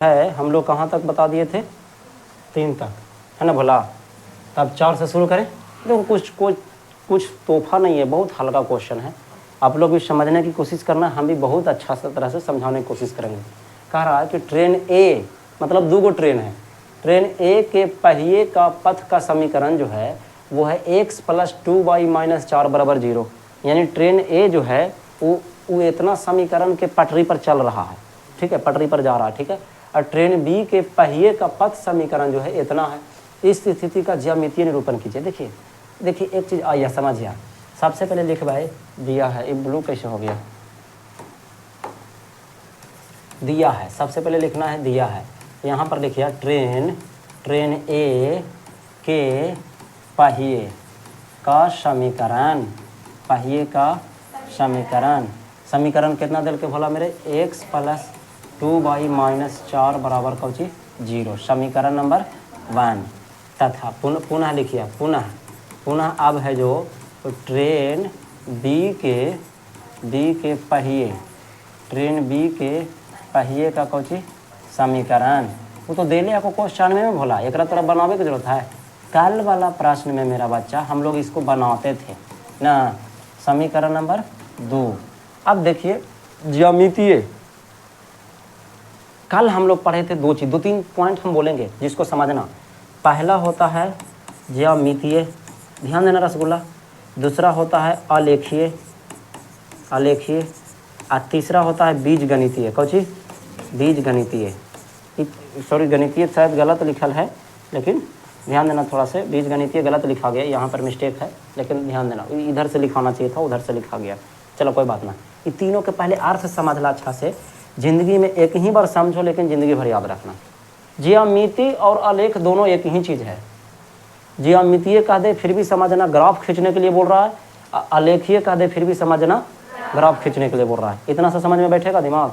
है हम लोग कहाँ तक बता दिए थे, 3 तक, है ना भोला। तब 4 से शुरू करें। देखो कुछ तोहफा नहीं है, बहुत हल्का क्वेश्चन है। आप लोग भी समझने की कोशिश करना, हम भी बहुत अच्छा तरह से समझाने की कोशिश करेंगे। कह रहा है कि ट्रेन ए, मतलब 2 गो ट्रेन है, ट्रेन ए के पहिए का पथ का समीकरण जो है वो है x + 2y - 4 = 0। यानी ट्रेन ए जो है वो इतना समीकरण के पटरी पर चल रहा है, ठीक है, पटरी पर जा रहा है, ठीक है। और ट्रेन बी के पहिए का पथ समीकरण जो है इतना है। इस स्थिति का ज्यामितीय निरूपण कीजिए। देखिए एक चीज़ आइए समझिए। सबसे पहले लिख भाई दिया है, ये ब्लू कैसे हो गया, दिया है, सबसे पहले लिखना है दिया है। यहाँ पर लिखिए ट्रेन ए के पहिए का समीकरण, पहिए का समीकरण कितना दिल के भोला मेरे, x + 2y - 4 = 0, समीकरण नंबर 1। तथा पुनः लिखिए, पुनः अब है जो तो ट्रेन बी के पहिए, ट्रेन बी के पहिए का समीकरण, वो तो दे लिया आपको क्वेश्चन में भोला, एक तरफ बनावे की जरूरत है। कल वाला प्रश्न में मेरा बच्चा हम लोग इसको बनाते थे ना, समीकरण नंबर 2। अब देखिए ज्यामितीय, कल हम लोग पढ़े थे 2-3 पॉइंट हम बोलेंगे जिसको समझना। पहला होता है ज्यामितीय, ध्यान देना रसगुल्ला। दूसरा होता है आलेखीय, और तीसरा होता है बीजगणितीय। बीजगणितीय, सॉरी गणितीय शायद गलत लिखल है, लेकिन ध्यान देना थोड़ा से, बीजगणितीय गलत लिखा गया, यहाँ पर मिस्टेक है, लेकिन ध्यान देना, इधर से लिखाना चाहिए था, उधर से लिखा गया। चलो कोई बात ना, ये तीनों के पहले अर्थ समझ ला अच्छा से। जिंदगी में एक ही बार समझो, लेकिन जिंदगी भर याद रखना। ज्यामिति और आलेख दोनों एक ही चीज़ है। ज्यामितीय कह दे फिर भी समझना ग्राफ खींचने के लिए बोल रहा है, आलेखीय कह दे फिर भी समझना ग्राफ खींचने के लिए बोल रहा है। इतना सा समझ में बैठेगा दिमाग।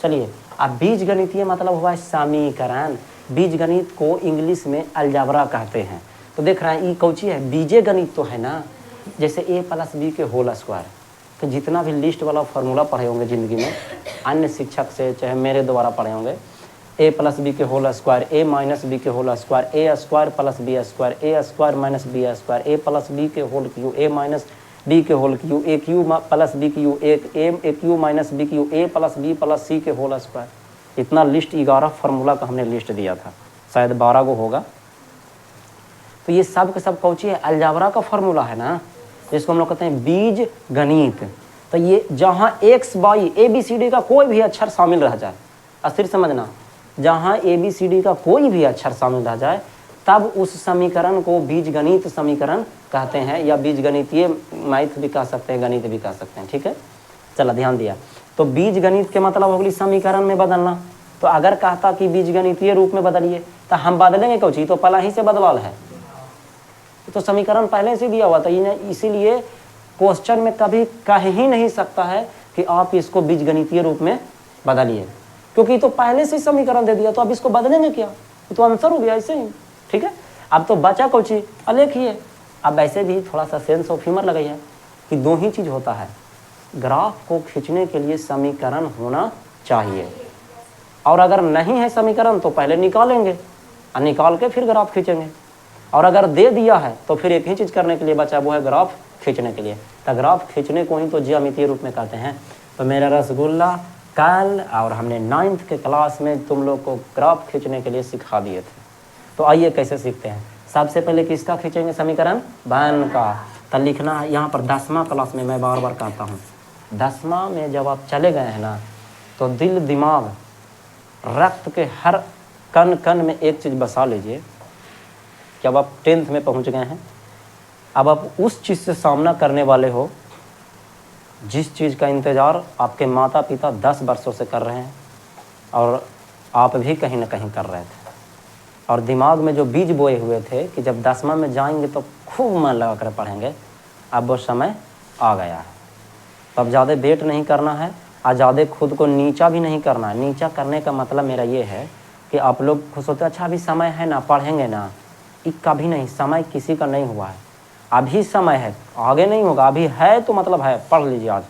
चलिए, अब बीजगणितीय मतलब हुआ समीकरण। बीजगणित को इंग्लिश में अलजाब्रा कहते हैं। तो देख रहे हैं ये कौची है, बीजे गणित तो है ना, जैसे a + b के होल स्क्वायर। तो जितना भी लिस्ट वाला फार्मूला पढ़े होंगे ज़िंदगी में, अन्य शिक्षक से चाहे मेरे द्वारा पढ़े होंगे, a + b के होल स्क्वायर, a - b के whole square, a² + b² a² - b², a + b के होल क्यू, a - b के whole cube, a cube + b cube, a cube - b cube, a + b + c के whole square. इतना list 11 formula का हमने list दिया था, शायद 12 को होगा। तो ये सब के सब कौची है, अलजाब्रा का फार्मूला है ना, जिसको हम लोग कहते हैं बीज गणित। तो ये जहाँ x y ABCD का कोई भी अक्षर शामिल रह जाए, अस्थिर समझना, जहाँ ABCD का कोई भी अक्षर शामिल रह जाए, तब उस समीकरण को बीजगणित समीकरण कहते हैं, या बीजगणितीय मैथ भी कह सकते हैं, गणित भी कह सकते हैं, ठीक है। चला ध्यान दिया। तो बीजगणित के मतलब होगी समीकरण में बदलना। तो अगर कहता कि बीजगणितीय रूप में बदलिए, तो हम बदलेंगे कौची, तो पहला ही से बदलाल है, तो समीकरण पहले से दिया हुआ था। इसीलिए क्वेश्चन में कभी कह ही नहीं सकता है कि आप इसको बीजगणितीय रूप में बदलिए, क्योंकि तो पहले से समीकरण दे दिया, तो अब इसको बदलेंगे क्या, तो आंसर हो गया ऐसे ही, ठीक है। अब तो बचा कौची, आलेखीय। अब ऐसे भी थोड़ा सा सेंस ऑफ ह्यूमर लगाइए कि 2 ही चीज़ होता है, ग्राफ को खींचने के लिए समीकरण होना चाहिए, और अगर नहीं है समीकरण तो पहले निकालेंगे और निकाल के फिर ग्राफ खींचेंगे, और अगर दे दिया है तो फिर एक ही चीज़ करने के लिए बचा, वो है ग्राफ खींचने के लिए। तो ग्राफ खींचने को ही तो ज्यामितीय रूप में कहते हैं। तो मेरा रसगुल्ला कल और हमने 9th के क्लास में तुम लोग को ग्राफ खींचने के लिए सिखा दिए थे। तो आइए कैसे सीखते हैं। सबसे पहले किसका खींचेंगे, समीकरण 1 का। तो लिखना है यहाँ पर 10वां क्लास में, मैं बार बार कहता हूँ, 10वां में जब आप चले गए हैं ना, तो दिल दिमाग रक्त के हर कण कण में एक चीज़ बसा लीजिए कि अब आप 10th में पहुँच गए हैं। अब आप उस चीज़ से सामना करने वाले हो जिस चीज़ का इंतज़ार आपके माता पिता 10 वर्षों से कर रहे हैं, और आप भी कहीं ना कहीं कर रहे थे, और दिमाग में जो बीज बोए हुए थे कि जब 10वां में जाएंगे तो खूब मन लगा कर पढ़ेंगे, अब वो समय आ गया है। तो अब ज़्यादा वेट नहीं करना है, और ज़्यादा खुद को नीचा भी नहीं करना है। नीचा करने का मतलब मेरा ये है कि आप लोग खुश होते, अच्छा अभी समय है ना, पढ़ेंगे ना, कभी नहीं, समय किसी का नहीं हुआ है, अभी समय है, आगे नहीं होगा, अभी है तो मतलब है, पढ़ लीजिए आज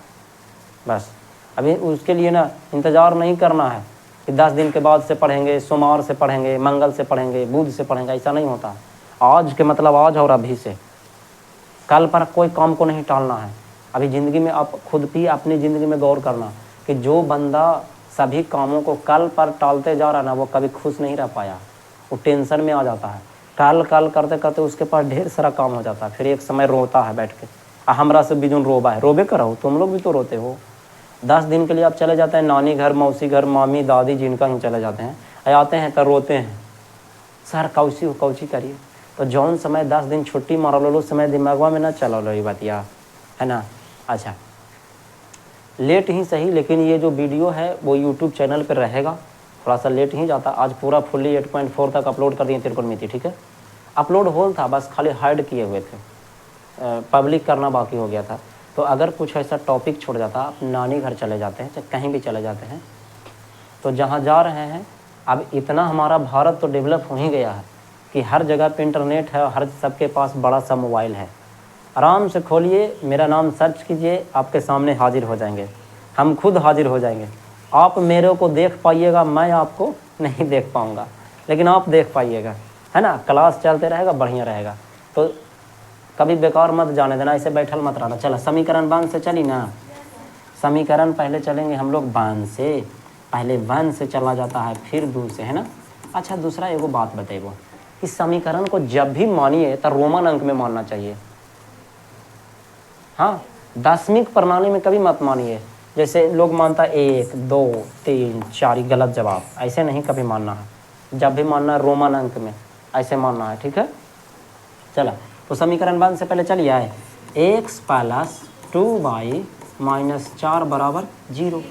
बस। अभी उसके लिए ना इंतज़ार नहीं करना है कि 10 दिन के बाद से पढ़ेंगे, सोमवार से पढ़ेंगे, मंगल से पढ़ेंगे, बुध से पढ़ेंगे, ऐसा नहीं होता। आज के मतलब आज और अभी से, कल पर कोई काम को नहीं टालना है। अभी ज़िंदगी में आप खुद भी अपनी ज़िंदगी में गौर करना कि जो बंदा सभी कामों को कल पर टालते जा रहा ना, वो कभी खुश नहीं रह पाया, वो टेंशन में आ जाता है। कल कल करते करते उसके पास ढेर सारा काम हो जाता है, फिर एक समय रोता है बैठ के, हमरा से बिजुन रोबा है, रोबे करो, तुम लोग भी तो रोते हो। 10 दिन के लिए आप चले जाते हैं नानी घर, मौसी घर, मामी दादी जिनका ही चले जाते हैं, आते हैं तो रोते हैं, सर कौची करिए। तो जौन समय 10 दिन छुट्टी मार लो, समय दिमागवा में ना चलो लो ये बतिया, है ना। अच्छा, लेट ही सही, लेकिन ये जो वीडियो है वो यूट्यूब चैनल पर रहेगा, थोड़ा सा लेट ही जाता। आज पूरा फुल्ली 8.4 तक अपलोड कर दिए त्रिकोणमिति, ठीक है। अपलोड होल था, बस खाली हाइड किए हुए थे, पब्लिक करना बाकी हो गया था। तो अगर कुछ ऐसा टॉपिक छोड़ जाता, आप नानी घर चले जाते हैं, चाहे कहीं भी चले जाते हैं, तो जहाँ जा रहे हैं, अब इतना हमारा भारत तो डेवलप हो ही गया है कि हर जगह पे इंटरनेट है, हर सबके पास बड़ा सा मोबाइल है। आराम से खोलिए, मेरा नाम सर्च कीजिए, आपके सामने हाजिर हो जाएंगे, हम खुद हाजिर हो जाएंगे। आप मेरे को देख पाइएगा, मैं आपको नहीं देख पाऊँगा, लेकिन आप देख पाइएगा, है ना। क्लास चलते रहेगा, बढ़िया रहेगा। तो कभी बेकार मत जाने देना, ऐसे बैठल मत रहना। चलो समीकरण 1 से चली ना, समीकरण पहले चलेंगे हम लोग 1 से, पहले 1 से चला जाता है, फिर 2 से, है ना। अच्छा, दूसरा एगो बात बताइए, इस समीकरण को जब भी मानिए तो रोमन अंक में मानना चाहिए। हाँ, दशमिक प्रणाली में कभी मत मानिए, जैसे लोग मानता 1 2 3 4, गलत जवाब, ऐसे नहीं कभी मानना है। जब भी मानना है रोमन अंक में ऐसे मानना है, ठीक है। चला, तो समीकरण 1 से पहले चलिए आए, x + 2y - 4 बराबर 0।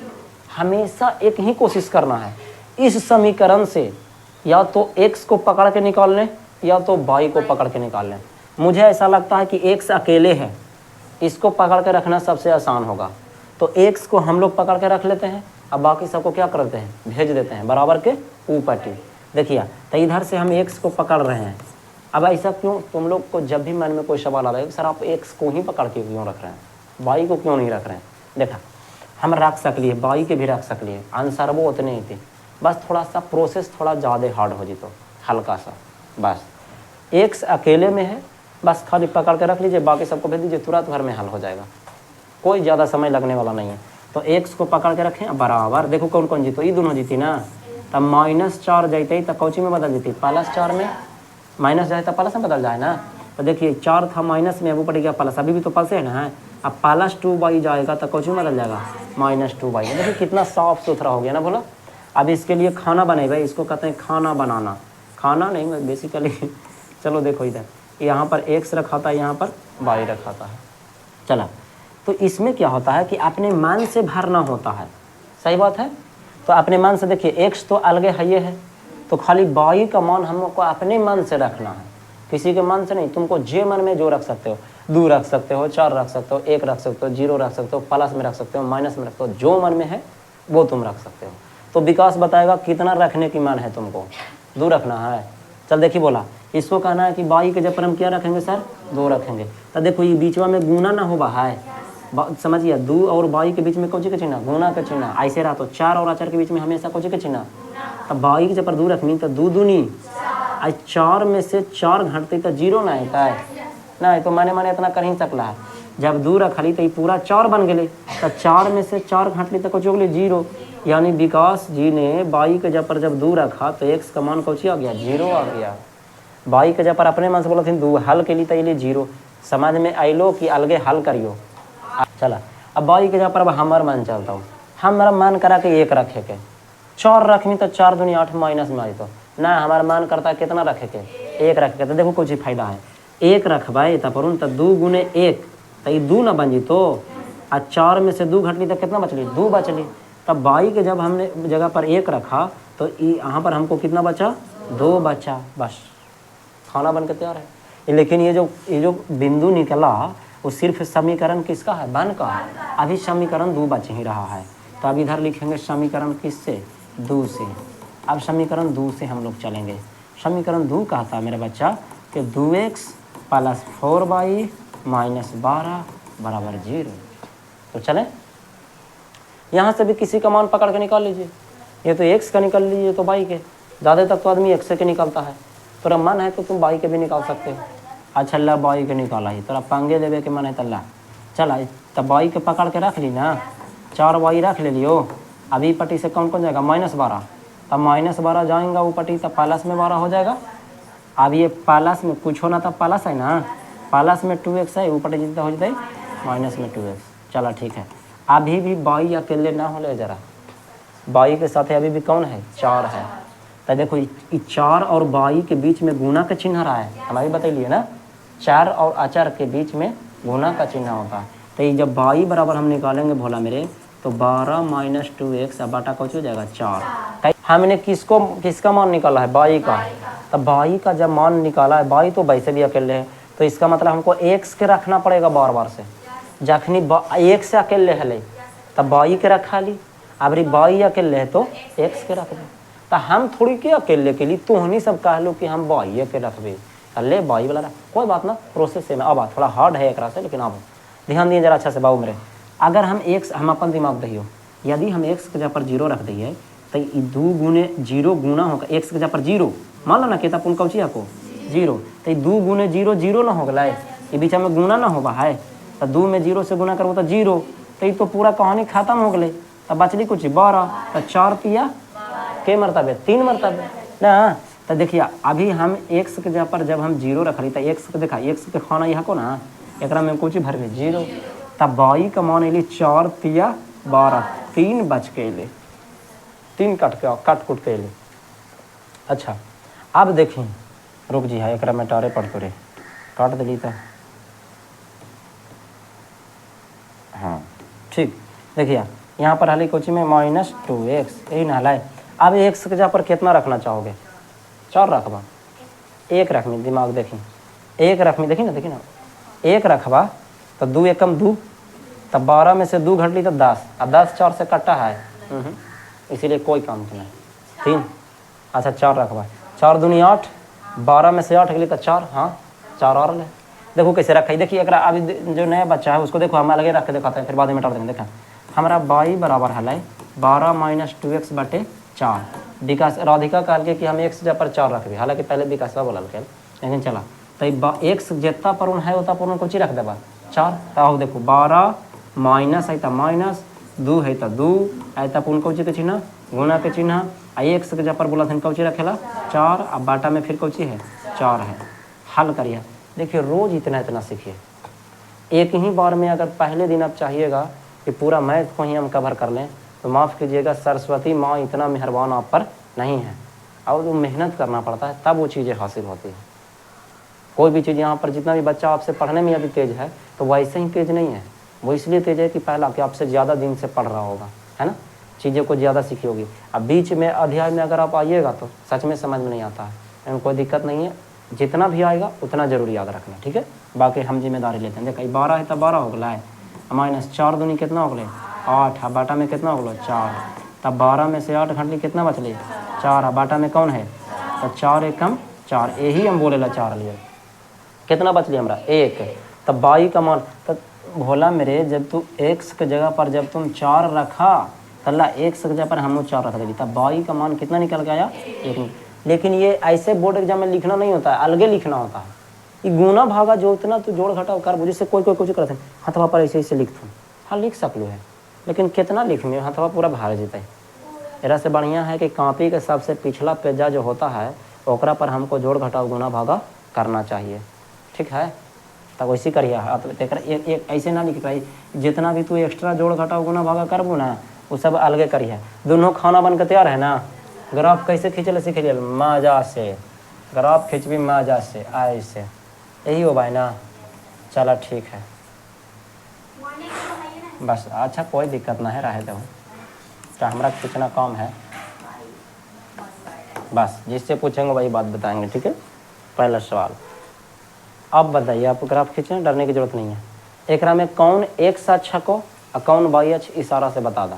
हमेशा एक ही कोशिश करना है इस समीकरण से, या तो x को पकड़ के निकाल लें या तो y को पकड़ के निकाल लें। मुझे ऐसा लगता है कि x अकेले है, इसको पकड़ के रखना सबसे आसान होगा। तो x को हम लोग पकड़ के रख लेते हैं, अब बाकी सबको क्या करते हैं, भेज देते हैं बराबर के ऊपर टी। देखिए, तो इधर से हम x को पकड़ रहे हैं। अब ऐसा क्यों, तुम लोग को जब भी मन में कोई सवाल आ रहा है, सर आप x को ही पकड़ के क्यों रख रहे हैं, y को क्यों नहीं रख रहे हैं। देखा, हम रख सकलिए, y के भी रख सकलिए, आंसर वो उतने ही थे, बस थोड़ा सा प्रोसेस थोड़ा ज़्यादा हार्ड हो जी, तो हल्का सा, बस x अकेले में है, बस खाली पकड़ के रख लीजिए, बाकी सबको भेज दीजिए, तुरंत भर में हल हो जाएगा, कोई ज़्यादा समय लगने वाला नहीं है। तो x को पकड़ के रखें बराबर, देखो कौन कौन जीतो, ये दोनों जीती ना, तब -4 जाते तो कौची में बदल जीती, +4 में, माइनस जाए तो प्लस में बदल जाए ना। तो देखिए 4 था माइनस में, अब ऊपर गया प्लस, अभी भी तो प्लस है ना, है। अब +2y जाएगा तो कौची में बदल जाएगा, -2y। देखिए कितना साफ सुथरा हो गया ना, बोला। अब इसके लिए खाना बने भाई, इसको कहते हैं खाना बनाना, खाना नहीं बेसिकली। चलो देखो इधर, यहाँ पर x रखा था, यहाँ पर y रखा था, चला। तो इसमें क्या होता है कि अपने मन से भरना होता है, सही बात है। तो अपने मन से देखिए, x तो अलगे है, ये है, तो खाली y का मान हमको अपने मन से रखना है, किसी के मन से नहीं। तुमको जे मन में जो रख सकते हो, 2 रख सकते हो, 4 रख सकते हो, 1 रख सकते हो, 0 रख सकते हो, प्लस में रख सकते हो, माइनस में रख सकते हो, जो मन में है वो तुम रख सकते हो। तो विकास बताएगा कितना रखने की मन है तुमको, 2 रखना है। चल देखिए, बोला इसको कहना है कि y के जब पर हम क्या रखेंगे सर, 2 रखेंगे। तो देखो ये बीच में गुना ना हो है, समझिए, 2 और y के बीच में कौची का चिन्ह, गुना का चिन्ह, ऐसे रहा। तो 4 और अचर के बीच में हमेशा कौची का चिन्ह। अब y के जब पर 2 रखनी तो 2 दूनी, 4 में से 4 घटती तो 0 ना आता है ना, तो माने इतना कर ही सकला है। जब 2 रखली तो ये पूरा 4 बन गए, तो 4 में से 4 घटली तो कौची हो गई, 0। यानी विकास जी ने y के जब पर जब 2 रखा तो x का मान कौची आ गया, 0 आ गया। y के जब पर अपने मन से बोला थी 2 हल के लिए तो ये 0, समझ में आइलो कि अलगे हल करियो। चला, अब y के जब पर अब हमारा मन चलता हूँ, हमारा मन करा के 1 रखे के, 4 रखनी तो 4 दूनी 8 माइनस में आई, तो ना हमारा मन करता है कितना रखे के, 1 रखे के। तो देखो कुछ फायदा है, 1 रखवाए तब पर तो 2 गुने 1 तो ये 2 ना बन जी, तो 4 में से 2 घटली तो कितना बचली, 2 बचली। तब y के जब हमने जगह पर 1 रखा तो यहाँ पर हमको कितना बचा, 2 बचा, बस खाना बन के तैयार है। लेकिन ये जो बिंदु निकला वो सिर्फ समीकरण किसका है, 1 का। अभी समीकरण 2 बच ही रहा है, तो अब इधर लिखेंगे समीकरण किससे, 2 से। अब समीकरण 2 से हम लोग चलेंगे। समीकरण 2 कहता है मेरा बच्चा कि 2x + 4y - 12 बराबर 0। तो चले, यहाँ से भी किसी का मान पकड़ के निकाल लीजिए। ये तो एक्स का निकल लीजिए तो वाई के, ज़्यादा तक तो आदमी एक्स के निकलता है। तोरा मन है तो तुम वाई के भी निकाल सकते हो। अच्छा ला वाई के निकाला ही, तोरा पंगे लेवे के मन है तल्ला चल तब वाई के पकड़ के रख ली ना, 4 वाई रख ले लियो। अभी पट्टी से कौन कौन जाएगा -12, तब -12 जाएगा वो पट्टी तब प्लस में 12 हो जाएगा। अब ये प्लस में कुछ होना तब प्लस है ना, प्लस में 2x है, ऊपर जितना हो जाए माइनस में 2x। चलो ठीक है, अभी भी वाई अकेले ना हो ले जरा, वाई के साथ अभी भी कौन है 4 है। तो देखो 4 और वाई के बीच में गुना का चिन्ह रहा है, हमारी बताइए ना, 4 और अचर के बीच में गुना का चिन्ह होता है। तो ये जब वाई बराबर हम निकालेंगे भोला मेरे, तो 12 - 2x अब बाटा कौन हो जाएगा 4। हमने किसका मान निकाला है वाई का, तब वाई का जब मान निकाला है, वाई तो वैसे भी अकेले है, तो इसका मतलब हमको x के रखना पड़ेगा बार बार से। जखनी x से अकेले है तब वाई के रखा ली, अब वाई अकेले है तो x के रख दे। तो हम थोड़ी के अकेले के लिए तुहनी सब कह लो कि हम वाई के रखबे, ले वाई वाला रख, कोई बात ना, प्रोसेस से अब थोड़ा हार्ड है एक से, लेकिन अब ध्यान दिए जरा अच्छा से बाबू मेरे। अगर हम अपन दिमाग दहियो, यदि हम x के जगह पर 0 रख दिए तो 2 गुने 0 गुना होगा x के जगह पर 0, मान लो ना कि अपन कौची आपको 0, तो 2 गुने 0 0 ना हो गया, ये बीच में गुना ना होगा है, तो 2 में 0 से गुना करो तो 0, तो ये तो पूरा कहानी खत्म हो गई। तब बचली कुछ 12, तो 4 तिया के मरतबे 3 मरतबे ना। तो देखिए अभी हम x के जगह पर जब हम 0 रख ली तो x के देखा x के खाना यहाँ को ना, एक में कुछ भर गए 0, तब वाई का मान अली 4 तिया 12, 3 बच के अले, 3 कट कुट के अले। अच्छा अब देखी रुक जी है, एक में टारे पड़तो रे, काट दिली तो हाँ ठीक। देखिए यहाँ पर हाली कोची में -2x यही ना हलाए। अब x के जगह पर कितना रखना चाहोगे, 4 रखबा, 1 रखनी, दिमाग देखी 1 रखनी, देखी ना 1 रखबा तो 2 एकम 2, तब 12 में से 2 घट ली तो 10, अब 10 4 से कटा है, इसीलिए कोई काम तो नहीं 3। अच्छा 4 रखबा, 4 दूनी 8, 12 में से 8 गली तो 4, हाँ 4 और ले। देखो कैसे रखा है, देखिए एकरा अभी जो नया बच्चा है उसको देखो हम अलग रख के दिखाते हैं, फिर बाद में मिटा देंगे। देखा हमारा वाई बराबर है 12 - 2x बटे 4। विकास राधिका कहल के कि हम x जगह पर 4 रख दे, हालांकि पहले विकासवा बोलल के, लेकिन चला तो x जितना पर है उतना पर कुछ रख देबा 4। तो देखो 12 माइनस है तो माइनस, 2 है तो 2, है तो अपन कौची के चिन्ह गुना के चिन्ह, आ x के जगह पर बोला था कौची रखेला 4, अब बाटा में फिर कौची है 4 है। हल करिए, देखिए रोज इतना सीखिए, एक ही बार में अगर पहले दिन आप चाहिएगा कि पूरा मैथ को ही हम कवर कर लें तो माफ़ कीजिएगा, सरस्वती माँ इतना मेहरबान आप पर नहीं है, और वो मेहनत करना पड़ता है तब वो चीज़ें हासिल होती हैं। कोई भी चीज़ यहाँ पर जितना भी बच्चा आपसे पढ़ने में यदि तेज़ है तो वैसे ही तेज़ नहीं है, वो इसलिए तेज़ है कि पहला कि आपसे ज़्यादा दिन से पढ़ रहा होगा, है ना, चीज़ों को ज़्यादा सीखी होगी। अब बीच में अध्याय में अगर आप आइएगा तो सच में समझ में नहीं आता है, लेकिन कोई दिक्कत नहीं है, जितना भी आएगा उतना ज़रूर याद रखना, ठीक है। बाकी हम जिम्मेदारी लेते हैं। देखिए 12 है तो 12 हो गया है, माइनस 4 दूनी कितना हो गया 8, अब बाटा में कितना हो गया 4, तब 12 में से 8 घट ली कितना बचली 4, अब बाटा में कौन है तो 4 एकम 4, यही हम बोले ला 4 लिए, कितना बच लिया हमारा 1। तब वाई का मान तो भोला मेरे, जब तू x के जगह पर जब तुम 4 रखा तल्ला x के जगह पर हम 4 रख देगी, तब वाई का मान कितना निकल गया 1। लेकिन ये ऐसे बोर्ड एग्जाम में लिखना नहीं होता है, अलगे लिखना होता है। ये गुना भागा जो इतना तू जोड़ घटाव कर, जिससे कोई कुछ करते हैं हथवा पर ऐसे लिख दूँ, हाँ लिख सकलू है, लेकिन कितना लिखने हथवा पूरा भार जेते। एरा से बढ़िया है कि कॉपी के सबसे पिछला पेजा जो होता है ओकरा पर हमको जोड़ घटाव गुना भागा करना चाहिए, ठीक है। तब वैसे करिए, एक ऐसे ना लिख पाई, जितना भी तू एक्स्ट्रा जोड़ घटाव गुना भागा करबू ना वो सब अलगे करिए। दोनों खाना बन के तैयार है ना, ग्राफ कैसे खींचले सीख लिया मजा से, ग्राफ खींचबी मजा से ऐसे, यही हो भाई ना। चलो ठीक है बस, अच्छा कोई दिक्कत ना है, रहे दो तो हमारा कितना काम है, बस जिससे पूछेंगे वही बात बताएंगे, ठीक है। पहला सवाल, अब बताइए, आपको ग्राफ खींचना डरने की जरूरत नहीं है। एकरा में कौन x अक्ष को और कौन y अक्ष इशारा से बता दा।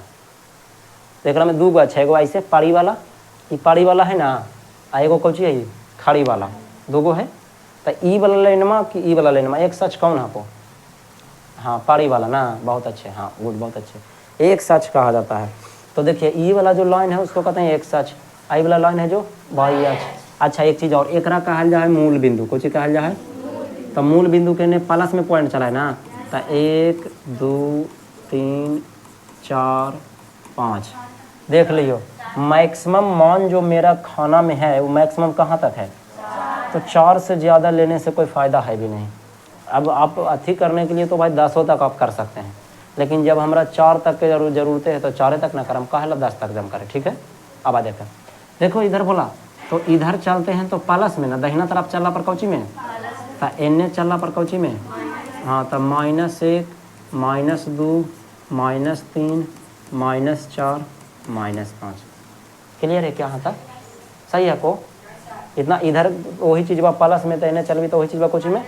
तो एकरा में 2 गो अक्ष है, एगो ऐसे पाड़ी वाला, ये पाड़ी वाला है ना, आ एगो कौची है खाड़ी वाला, 2 गो है। तो ई वाला लाइनमा कि ई वाला लाइनमा, x अक्ष कौन है आपको, हाँ पाड़ी वाला ना, बहुत अच्छे, हाँ गुड बहुत अच्छे, x अक्ष कहा जाता है। तो देखिए ई वाला जो लाइन है उसको कहते हैं एक्स अक्ष, आई वाला लाइन है जो वाई अक्ष। अच्छा एक चीज़ और, एकरा कहल जा है मूल बिंदु, कुछ कहल जा है, तो मूल बिंदु के ने प्लस में पॉइंट चला है ना, तो 1 2 3 4 5 देख लियो। मैक्सिमम मान जो मेरा खाना में है वो मैक्सिमम कहाँ तक है, तो 4 से ज़्यादा लेने से कोई फ़ायदा है भी नहीं। अब आप अथी करने के लिए तो भाई 10 तक आप कर सकते हैं, लेकिन जब हमारा 4 तक के ज़रूरत है तो 4 तक ना करम, कहला 10 तक जम करें, ठीक है। अब आ देखो इधर बोला तो इधर चलते हैं तो प्लस में ना, दहिना तरफ चलना पर कौची में, तो एने चलना पर कौची में, हाँ तो -1 -2 -3 -4 -5 क्लियर है क्या यहाँ तक, सही है को इतना। इधर वही चीज़ बा प्लस में, तो इन्हें चल भी तो वही चीज़ बा कुछ में।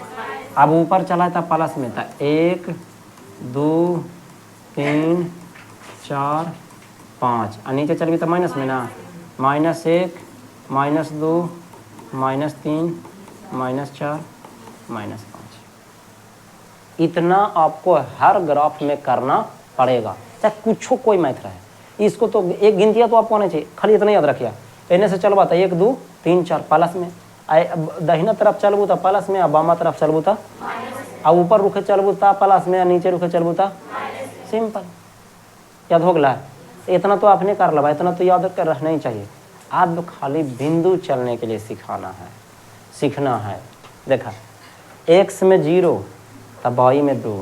अब ऊपर चला था प्लस में, था 1 2 3 4 5, और नीचे चल भी तो माइनस में ना, -1 -2 -3 -4 -5। इतना आपको हर ग्राफ में करना पड़ेगा, चाहे कुछ कोई मैथ रहे। इसको तो एक गिनतियाँ तो आपको आना चाहिए, खाली इतना याद रखिए। इन्हें से चलवा था 1 2 3 4 प्लस में, दहिना तरफ चलबू था प्लस में, अब बामा तरफ चलबू था, अब ऊपर रुखे चलबू था प्लस में, नीचे रुखे चलबू था सिंपल। याद हो गया, इतना तो आपने कर लगा, इतना तो याद कर रहना ही चाहिए। अब खाली बिंदु चलने के लिए सीखना है। देखा x में 0 तब y में 2,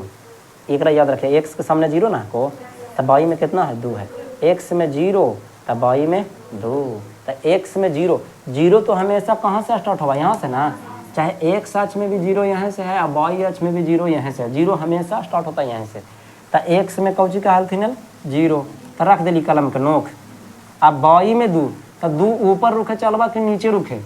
एक याद रखिए, x के सामने 0 ना को, तब y में कितना है 2 है, x में 0 तब y में 2, तो x में 0 तो हमेशा कहाँ से स्टार्ट होगा, यहाँ से ना, चाहे x अक्ष में भी 0 यहाँ से है और y अक्ष में भी 0 यहाँ से है, 0 हमेशा स्टार्ट होता है यहाँ से। तो x में कौची का हाल थी न 0, तो रख दिली कलम के नोक। अब y में 2, तो 2 ऊपर रुखे चलबा कि नीचे रुखे,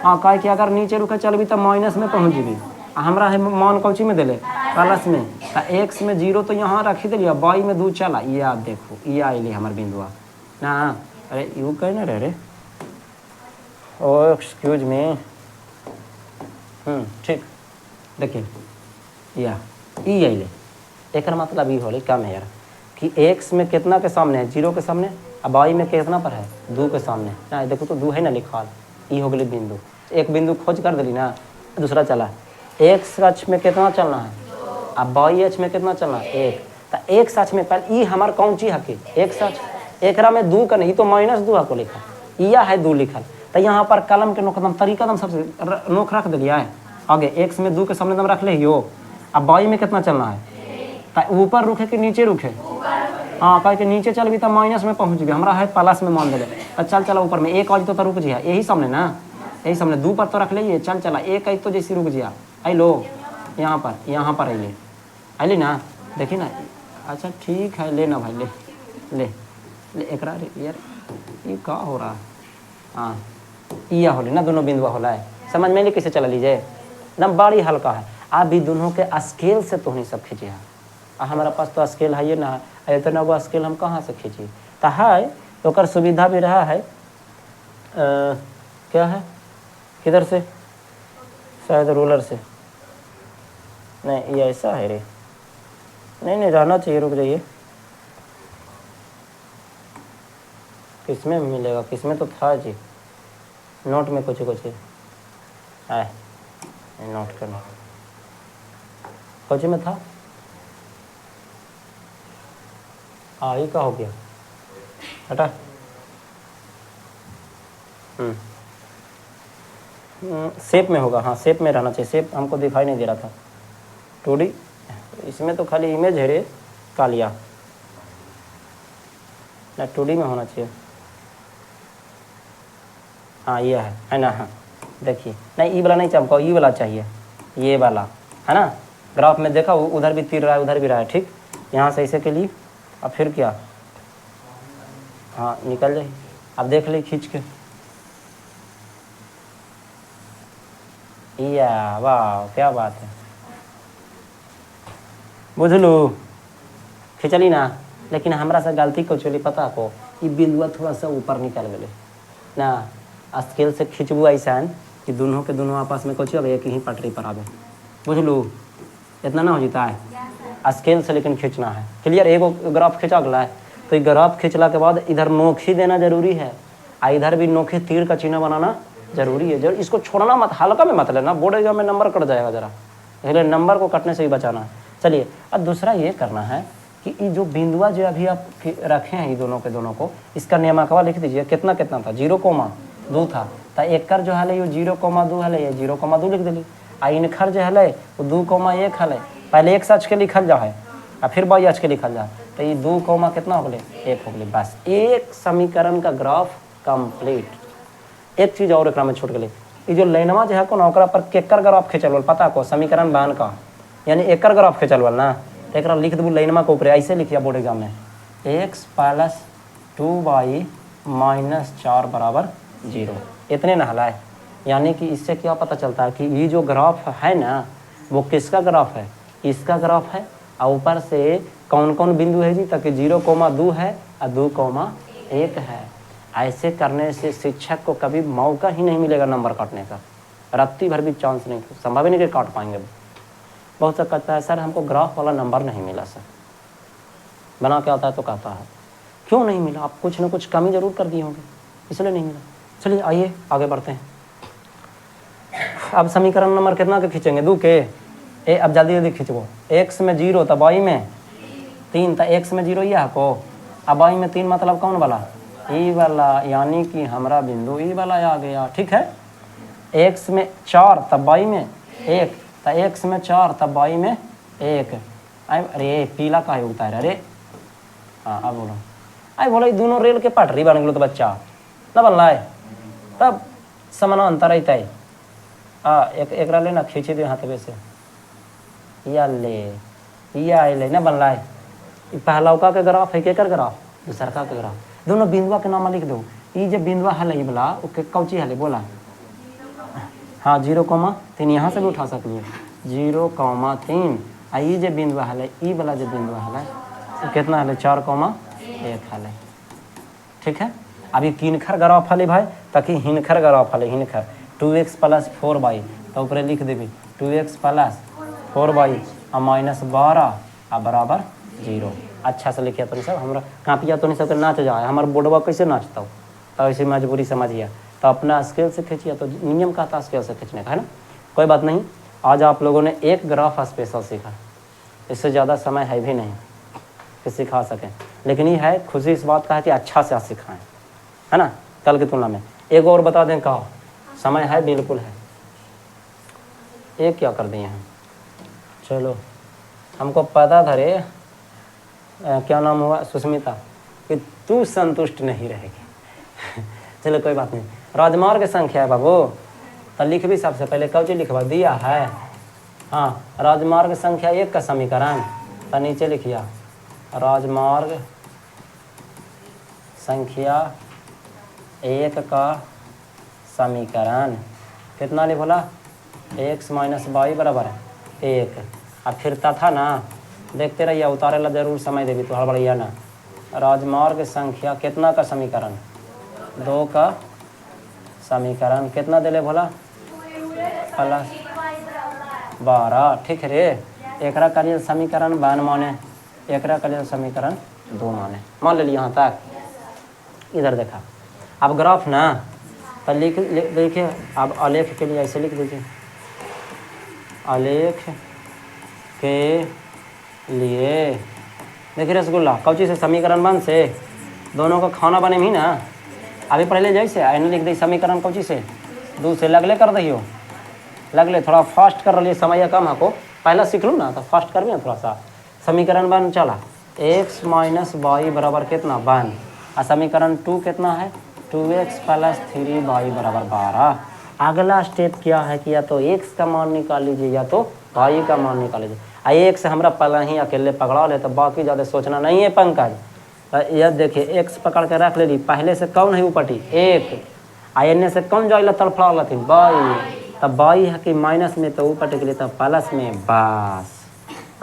हाँ कहे कि अगर नीचे रुखे चलबी तो माइनस में पहुँच जेबी, हमरा है मान कौची में दिले प्लस में, तो x में 0 तो यहाँ रखी दिलिए, y में 2 चला, ये आप देखो ये आइली हमारे बिंदुआ ना। अरे यू कह ना रे, ओ एक्सक्यूज मी, ठीक देखिए या ई आइले, एक मतलब ये होले कम है यार कि x में कितना के सामने है 0 के सामने, अब y में कितना पर है 2 के सामने ना, देखो तो 2 है ना लिखा, ये हो गई बिंदु। एक बिंदु खोज कर दिली ना, दूसरा चला x अक्ष में कितना चलना है, अब y अक्ष में कितना चलना है 1, तो x अक्ष में पहले ये हमार कौन चीज है कि x अक्ष, एकरा में 2 का नहीं तो -2 को लिखा, यह है 2 लिखल, तो यहाँ पर कलम के नोक तरीका दम सबसे नोक रख दिलिया है आगे, x में 2 के सामने दम रख ले हो। अब y में कितना चलना है, तो ऊपर रुखे कि नीचे रुखे, हाँ कह के नीचे चल भी तो माइनस में पहुँच गए, हमारा है प्लस में मान दिले, तो चल चला ऊपर में 1 आज तो रुक जिया, यही सामने ना, यही सामने 2 पर तो रख लीजिए, चल चला 1 आई तो जैसी रुक जिया, आई लो यहाँ पर अली ना, देखिए ना। अच्छा ठीक है लेना भाई, ले एकरा यार ये का हो रहा है, हाँ यह होले ना, दोनों बिंदुआ होला है, समझ में नहीं कैसे चला लीजिए, एकदम बड़ी हल्का है। आप भी दोनों के स्केल से तो नहीं सब खींचिए, हमारा पास तो स्केल है ये ना, तो ना वो स्केल हम कहाँ से खींची, तो है तो सुविधा भी रहा है। क्या है किधर से, शायद रूलर से, नहीं ये ऐसा है रे, नहीं रहना चाहिए, रुक जाइए, किसमें मिलेगा, किसमें तो था जी, नोट में कुछ है नोट करना, कुछ में था, हाँ ये का हो गया हटा, शेप में होगा, हाँ शेप में रहना चाहिए, शेप हमको दिखाई नहीं दे रहा था, 2D इसमें तो खाली इमेज है रे कालिया ना, 2D में होना चाहिए, हाँ ये है ना, हाँ देखिए नहीं ये वाला नहीं चमका, ये वाला चाहिए, ये वाला है ना, ग्राफ में देखा उधर भी तीर रहा है उधर भी रहा है, ठीक, यहाँ से ऐसे के लिए, अब फिर क्या, हाँ निकल जाए, अब देख ले खींच के, या वाह क्या बात है, बुझ लो खिंचली ना, लेकिन हमरा से गलती को चली पता को, ये बिंदुआ थोड़ा सा ऊपर निकल गए ना, स्केल से खींचबू ऐसा कि दोनों के दोनों आपस में कुछ एक ही पटरी पर आवे, बुझ लो इतना ना हो जाता है स्केल से, लेकिन खींचना है, क्लियर। एगो ग्राफ खींचा गया है तो ये ग्राफ खींचला के बाद इधर नोखी देना जरूरी है, और इधर भी नोखे तीर का चिन्ह बनाना जरूरी है। जरूर इसको छोड़ना मत, हल्का में मत लेना, बोर्ड एग्जाम में नंबर कट जाएगा जरा, इसलिए नंबर को कटने से ही बचाना है। चलिए अब दूसरा ये करना है कि ये जो बिंदुआ जो अभी आप रखे हैं ये दोनों के दोनों को, इसका नियमांकवा लिख दीजिए। कितना कितना था, 0,2 था, तो एकर जो है ये 0,2 है, ये 0,2 लिख दिली। आ इनखर जो है वो 2,1 है, पहले एक सच के लिखल जा है और फिर बाई अच के लिखल जा है, तो ये 2, कितना हो गए, 1 हो गए। बस एक समीकरण का ग्राफ कंप्लीट। एक चीज़ और एक में छूट गई, ये जो लाइनवा जो है को ओकरा पर केकर ग्राफ खींचल पता को, समीकरण बान का, यानी एकर ग्राफ खींचल ना, तो एक लिख देबू लाइनवा के ऊपर ऐसे लिखिया बोर्ड एग्जाम में, x + 2y - 4 = 0, इतने नहलाए। यानी कि इससे क्या पता चलता है कि ये जो ग्राफ है ना वो किसका ग्राफ है, इसका ग्राफ है, और ऊपर से कौन कौन बिंदु है जी, ताकि 0,2 है और 2,1 है। ऐसे करने से शिक्षक को कभी मौका ही नहीं मिलेगा नंबर काटने का, रत्ती भर भी चांस नहीं, संभव ही नहीं कि काट पाएंगे। बहुत सा कहता है सर हमको ग्राफ वाला नंबर नहीं मिला, सर बना के आता है तो कहता है क्यों नहीं मिला, आप कुछ ना कुछ कमी जरूर कर दिए होंगे इसलिए नहीं मिला। चलिए आइए आगे बढ़ते हैं। अब समीकरण नंबर कितना के खींचेंगे, 2 के। अब जल्दी जल्दी खींचो। x में 0 तो y में 3, तो x में 0 यह को, अब y में 3 मतलब कौन वाला, ई वाला, यानी कि हमारा बिंदु ई वाला आ गया। ठीक है, x में 4 तब y में 1, तो x में 4 तब y में 1। अरे पीला काहे उतार, अरे हाँ अब बोलो, आई बोलो दोनों रेल के पटरी बन गलो तो बच्चा न बनला है, तब समानांतर रहता है। एक लेना खींची दे हाथ से, या ले या ले न बनला है। पहला का के ग्राफ है, केकर ग्राफ, दूसरा का ग्राफ, दोनों बिंदुआ के नाम लिख दो। ये जो बिंदुआ हल है बोला ओके कौची हले बोला, हाँ 0,3 यहाँ से भी उठा सकती 0,3। ये जो बिंदुआ हल है, ई वाला जो बिंदुआ हल है कितना हल, 4,1 हल। ठीक है, अभी किनखर ग्राफ हले भाई, ताकि हिनखर ग्राफ हले, हिनखर 2x + 4y, तो ऊपर लिख देवी 2x + 4y -12 = 0। अच्छा से लिखिए तो सब हमारा कापिया तो नहीं सब नाच जाए, हमारा बोर्डवा कैसे नाचता हो, तो ऐसे मजबूरी समझिए, तो अपना स्केल से खींचिए, तो नियम का था स्केल से खींचने का, है ना। कोई बात नहीं, आज आप लोगों ने एक ग्राफ स्पेशल सीखा, इससे ज़्यादा समय है भी नहीं कि सिखा सकें, लेकिन ये है खुशी इस बात का है कि अच्छा से सिखाएं, है ना। कल की तुलना में एक और बता दें, कहा समय है, बिल्कुल है। एक क्या कर दिए हैं, चलो हमको पता था रे, क्या नाम हुआ, सुष्मिता, कि तू संतुष्ट नहीं रहेगी। चलो कोई बात नहीं, राजमार्ग संख्या है बाबू, तो लिख भी सबसे पहले कौची लिखवा दिया है, हाँ राजमार्ग संख्या 1 का समीकरण, तो नीचे लिखिया राजमार्ग संख्या 1 का समीकरण कितना लिख बोला, x - y = 1। अब फिर तथा ना देखते रहिए, उतारे ला जरूर समय देवी तो हड़बड़िया ना। राजमार्ग संख्या कितना का समीकरण, 2 का समीकरण कितना दिले भोला, +12। ठीक है रे, एकरा करिए समीकरण 1 माने, एकरा करिए समीकरण 2 माने, मान ले यहाँ तक। इधर देखा, अब ग्राफ ना तो देखिए, अब आलेख के लिए ऐसे लिख दीजिए, आलेख के लिए देखिए रसगुल्ला कौची से, समीकरण 1 से, दोनों का खाना बने भी ना। अभी पहले जैसे आने लिख दी समीकरण कौची से, 2 से, लगले कर दियो, लगले थोड़ा फास्ट कर रही, समय कम है, पहला सीख लूँ ना तो फास्ट कर भी ना थोड़ा सा। समीकरण 1 चला, x - y बराबर कितना 1, और समीकरण 2 कितना है, 2x + 3y = 12। अगला स्टेप क्या है कि या तो x का मान निकाल लीजिए या तो y का मान निकाल लीजिए। एक से हमारा पहला ही अकेले पकड़ा ले, तो बाकी ज़्यादा सोचना नहीं है पंकज। यह देखिए x पकड़ के रख ले ली, पहले से कौन है ऊपटी 1, एने से कौन जाए तड़फड़ा लथिन बाई, तब बाई है कि माइनस में, तो ऊपर के लिए तब प्लस में। बस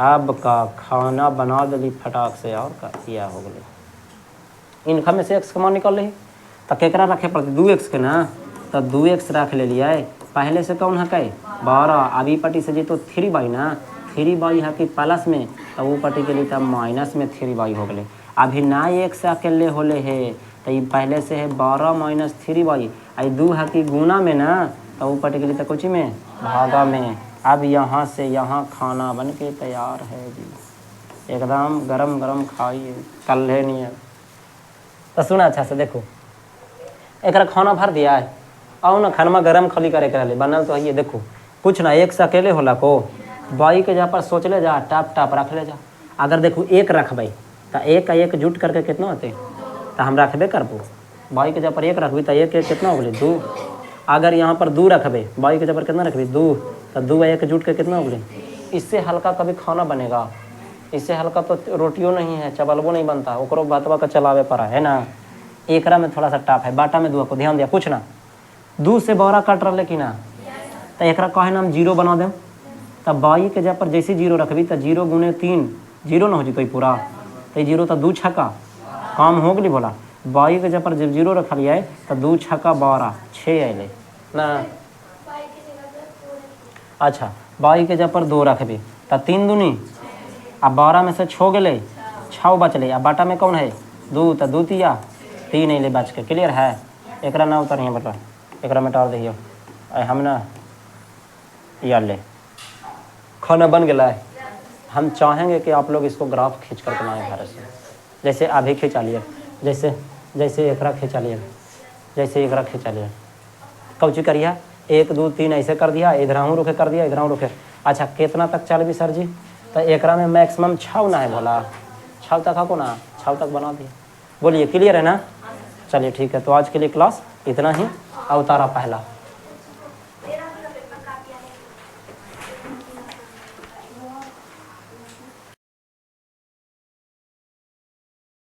अब का खाना बना दिली फटाक से, और का किया हो गई। इनका में से x का मान निकाल ली, तो केकरा रखे पड़ती 2x के ना, तो 2x रख ले लिया है, पहले से कौन है कई 12, अभी पट्टी से जी तो 3y ना, 3y है कि प्लस में, तो वो पट्टी के लिए तब माइनस में 3y हो गए। अभी ना एक से अकेले होले है तो ये पहले से है 12 - 3y। आई 2 है कि गुना में ना तो ऊपर के लिए तो कुछ में भागा में। अब यहाँ से यहाँ खाना बन के तैयार है जी, एकदम गरम गरम खाइए, कल है नहीं है। तो सुना अच्छा से देखो, एक खाना भर दिया है, आओ ना खाना गरम खाली करे के बनल तो ये देखो कुछ ना एक से अकेले होला को बाई के जा पर सोच ले जा, टाप टाप रख ले जा। अगर देखो एक रखबै तो एक का एक जुट करके कितना होते तो हम रखबे करबो। बाई के जा पर एक रखबी तो एक कितना हो गए 2। अगर यहाँ पर 2 रखबे बाई के जा पर कितना रखबी 2 तो 2 एक जुट के कितना हो गए। इससे हल्का कभी खाना बनेगा, इससे हल्का तो रोटियों नहीं है, चावलो नहीं बनता, ओकरो बतवा का चलावे पड़ा है ना। एकरा में थोड़ा सा टाप है, बाटा में 2 को ध्यान दिया पूछना 2 से बड़ा कट रहा कि ना तो एकरा कहे ना हम 0 बना दें। तब बाई के जा पर जैसे 0 रखबी तो 0 × 3 0 ना हो जी पूरा, तो 0 तो 2 छक्का काम हो गई बोला। बाई के जा पर जब 0 रख लिया तो 2 छक्का 12 6 अले ना। अच्छा बाई के जा पर 2 रखबी तो 3 दूनी अब 12 में से 6 गए 6 बचले। अब बाटा में कौन है 2 तो 2 तिया 3 अले बच के। क्लियर है, एकरा ना उतर नहीं बता, एकरा में टार दियो हम ना यार ले खाना बन गया है। हम चाहेंगे कि आप लोग इसको ग्राफ खींच कर बनाएं घर से, जैसे अभी खींचा लिए, जैसे एकरा खींचा लिए, जैसे एकरा खींचा लिए कौची करिए 1 2 3 ऐसे कर दिया, इधर रुके कर दिया, इधर रुके। अच्छा कितना तक चल भी सर जी तो एकरा में मैक्सिमम 6 ना है बोला, 6 तक आपको ना 6 तक बना दिए। बोलिए क्लियर है ना। चलिए ठीक है, तो आज के लिए क्लास इतना ही। अवतारा पहला